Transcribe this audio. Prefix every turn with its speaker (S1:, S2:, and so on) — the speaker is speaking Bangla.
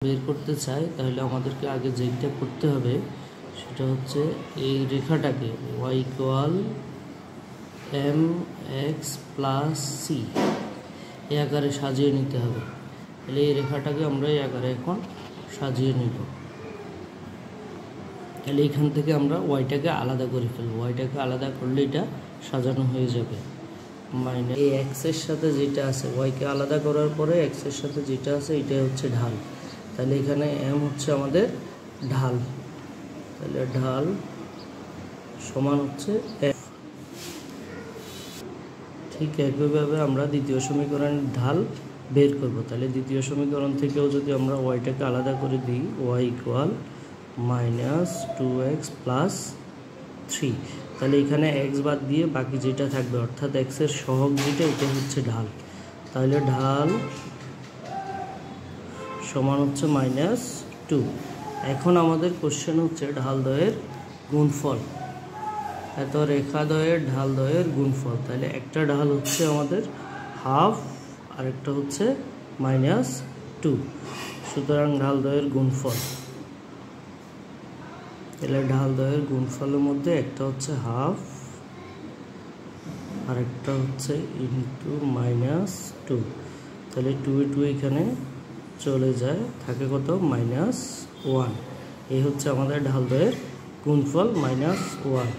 S1: বের করতে চাই তাহলে আমাদেরকে আগে যেটা করতে হবে সেটা হচ্ছে এই রেখাটাকে y equal mx plus c এই আকারে সাজিয়ে নিতে হবে। তাহলে এই রেখাটাকে আমরা এই আকারে এখন সাজিয়ে নিব। তাহলে এখান থেকে আমরা ওয়াইটাকে আলাদা করে ফেলব। ওয়াইটাকে আলাদা করলে এটা সাজানো হয়ে যাবে। মাইনাস এই এক্সের সাথে যেটা আছে, ওয়াইকে আলাদা করার পরে এক্সের সাথে যেটা আছে এটাই হচ্ছে ঢাল। তাহলে এখানে এম হচ্ছে আমাদের ঢাল। তাহলে ঢাল সমান হচ্ছে এফ। ঠিক একইভাবে আমরা দ্বিতীয় সমীকরণের ঢাল বের করব। তাহলে দ্বিতীয় সমীকরণ থেকেও যদি আমরা ওয়াইটাকে আলাদা করে দিই, Y equal minus 2x plus 3, তাহলে এখানে এক্স বাদ দিয়ে বাকি যেটা থাকবে অর্থাৎ এক্সের সহগ যেটা এটা হচ্ছে ঢাল। তাহলে ঢাল সমান হচ্ছে -2। এখন আমাদের কোশ্চেন হচ্ছে ঢাল দ্বয়ের গুণফল। এত রেখা দ্বয়ের ঢাল দ্বয়ের গুণফল। তাহলে একটা ঢাল হচ্ছে আমাদের হাফ আর একটা হচ্ছে -2, সুতরাং ঢাল দ্বয়ের গুণফল। তাহলে ঢাল দ্বয়ের গুণফলের মধ্যে একটা হচ্ছে হাফ আর একটা হচ্ছে ইন্টু -2। তাহলে 2 এখানে চলে যায়, থাকে কত -1। এই হচ্ছে আমাদের ঢাল দ্বয়ের গুণফল -1।